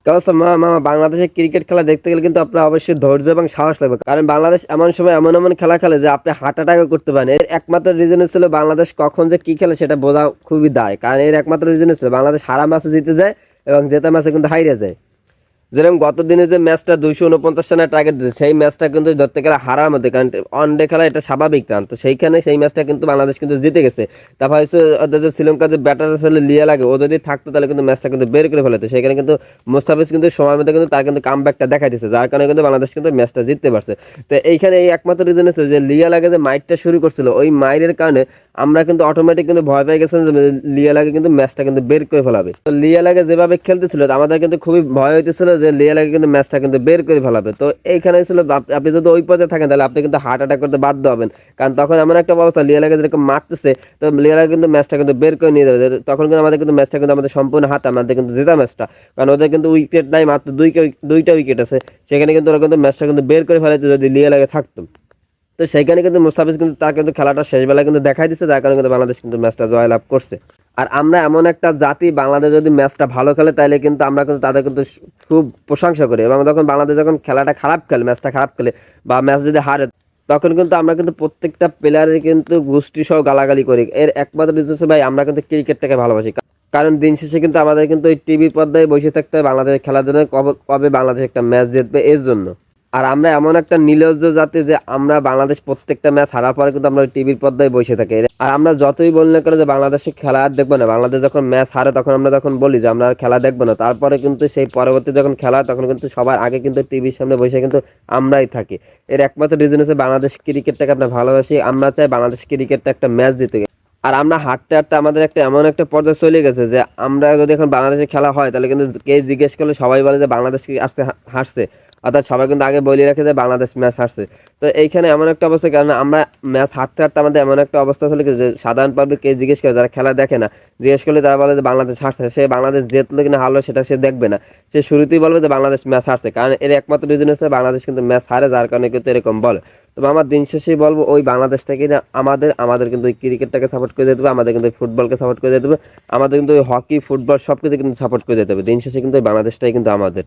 অবস্থা মামা, বাংলাদেশের ক্রিকেট খেলা দেখতে গেলে কিন্তু আপনার অবশ্যই ধৈর্য এবং সাহস লাগবে, কারণ বাংলাদেশ এমন সময় এমন এমন খেলা খেলে যে আপনি হার্ট অ্যাটাকও করতে পারেন। এর একমাত্র রিজন ছিল বাংলাদেশ কখন যে কি খেলে সেটা বোঝা খুবই দায়, কারণ এর একমাত্র রিজন ছিল বাংলাদেশ হারা ম্যাচে জিতে যায় এবং জেতা ম্যাচে কিন্তু হারিয়ে যায়। যেরকম গত দিনে যে ম্যাচটা 249 রানের টার্গেট দিয়েছে, সেই ম্যাচটা কিন্তু ধরতে গেলে হারার মধ্যে, কারণ ওয়ানডে খেলা এটা স্বাভাবিক রান, তো সেইখানে সেই ম্যাচটা কিন্তু বাংলাদেশ কিন্তু জিতে গেছে। তারপর হচ্ছে ওদের যে শ্রীলঙ্কার যে ব্যাটার ছিল লিয়া লাগে, ও যদি থাকতো তাহলে কিন্তু ম্যাচটা কিন্তু বের করে ফেলতো। সেখানে কিন্তু মোস্তাফিজ কিন্তু সময় মধ্যে কিন্তু তার কিন্তু কামব্যাকটা দেখা দিচ্ছে, যার কারণে কিন্তু বাংলাদেশ কিন্তু ম্যাচটা জিততে পারছে। তো এইখানে এই একমাত্র রিজন হচ্ছে যে লিয়া লাগে যে মাইটটা শুরু করছিল, ওই মাইরের কারণে আমরা কিন্তু অটোমেটিক কিন্তু ভয় পেয়ে গেছিলাম যে লিয়া লাগে কিন্তু ম্যাচটা কিন্তু বের করে ফেলাবে। তো লিয়া লাগে যেভাবে খেলতেছিল আমাদের কিন্তু খুবই ভয় হইতেছিল যে লিয়া লাগে কিন্তু ম্যাচটা কিন্তু বের করে ফেলাবে। তো এইখানে ছিল আপনি যদি ওই পর্যায়ে থাকেন তাহলে আপনি কিন্তু হার্ট অ্যাটাক করতে বাধ্য হবেন, কারণ তখন এমন একটা অবস্থা লিয়া লাগে যেরকম মারতেছে, তো লিয়া লাগে কিন্তু ম্যাচটা কিন্তু বের করে নিয়ে যাবে। তখন কিন্তু আমাদের কিন্তু ম্যাচটা কিন্তু আমাদের সম্পূর্ণ হাতে, আমাদের কিন্তু জেতা ম্যাচটা, কারণ ওদের কিন্তু উইকেট নাই, মাত্র দুইটা উইকেট আছে। সেখানে কিন্তু ওরা কিন্তু ম্যাচটা কিন্তু বের করে ফেলাইতে যদি লিয়া লাগে থাকতো। তো সেইখানে কিন্তু মুস্তাফিজ কিন্তু তার কিন্তু খেলাটা শেষ বেলায় কিন্তু দেখাই দিচ্ছে, যার কারণে কিন্তু বাংলাদেশ কিন্তু ম্যাচটা জয়লাভ করছে। আর আমরা এমন একটা জাতি, বাংলাদেশ যদি ম্যাচটা ভালো খেলে তাহলে কিন্তু আমরা কিন্তু তাদের কিন্তু খুব প্রশংসা করি, এবং যখন বাংলাদেশ যখন খেলাটা খারাপ খেলে, ম্যাচটা খারাপ খেলে বা ম্যাচ যদি হারে, তখন কিন্তু আমরা কিন্তু প্রত্যেকটা প্লেয়ারে কিন্তু গোষ্ঠী সহ গালাগালি করি। এর একমাত্র রিজন হচ্ছে ভাই আমরা কিন্তু ক্রিকেটটাকে ভালোবাসি, কারণ দিন শেষে কিন্তু আমাদের কিন্তু ওই টিভি পর্দায় বসে থাকতে হয় বাংলাদেশের খেলার জন্য, কবে কবে বাংলাদেশ একটা ম্যাচ জিতবে এর জন্য। আর আমরা এমন একটা নির্লজ্জ জাতি যে আমরা বাংলাদেশ প্রত্যেকটা ম্যাচ হারার পরে কিন্তু আমরা টিভির পর্দায় বসে থাকি। আর আমরা যতই বলি না কেন যে বাংলাদেশে খেলা আর দেখবো না, বাংলাদেশ যখন ম্যাচ হারে তখন আমরা যখন বলি যে আমরা আর খেলা দেখবো না, তারপরে কিন্তু সেই পরবর্তী যখন খেলা হয় তখন কিন্তু সবার আগে কিন্তু টিভির সামনে বসে কিন্তু আমরাই থাকি। এর একমাত্র রিজন হচ্ছে বাংলাদেশ ক্রিকেটটাকে আমরা ভালোবাসি, আমরা চাই বাংলাদেশ ক্রিকেটটা একটা ম্যাচ জিতে। আর আমরা হাঁটতে হাঁটতে আমাদের একটা এমন একটা পর্যায়ে চলে গেছে যে আমরা যদি এখন বাংলাদেশে খেলা হয় তাহলে কিন্তু কে জিজ্ঞেস করলে সবাই বলে যে বাংলাদেশ কি আসছে, হারছে, অর্থাৎ সবাই কিন্তু আগে বলে রাখে যে বাংলাদেশ ম্যাচ হারছে। তো এইখানে এমন একটা অবস্থা, কারণ আমরা ম্যাচ হারতে হারতে আমাদের এমন একটা অবস্থা চলে গেছে যে সাধারণ পাবলিক কে জিজ্ঞেস করে, যারা খেলা দেখে না, জিজ্ঞেস করলে তারা বলে যে বাংলাদেশ হারছে, সে বাংলাদেশ জিতলো কিনা হারলো সেটা সে দেখবে না, সে শুরুতেই বলবে যে বাংলাদেশ ম্যাচ হারছে, কারণ এর একমাত্র রিজন হচ্ছে বাংলাদেশ কিন্তু ম্যাচ হারে, যার কারণে কিন্তু এরকম বলে। তবে আমার দিন শেষেই বলবো ওই বাংলাদেশটাকে না, আমাদের আমাদের কিন্তু ওই ক্রিকেটটাকে সাপোর্ট করে যেতে হবে, আমাদের কিন্তু ওই ফুটবলকে সাপোর্ট করে যেতে হবে, আমাদের কিন্তু ওই হকি ফুটবল সব কিছু কিন্তু সাপোর্ট করে যেতে হবে। দিন শেষে কিন্তু ওই বাংলাদেশটাই কিন্তু আমাদের।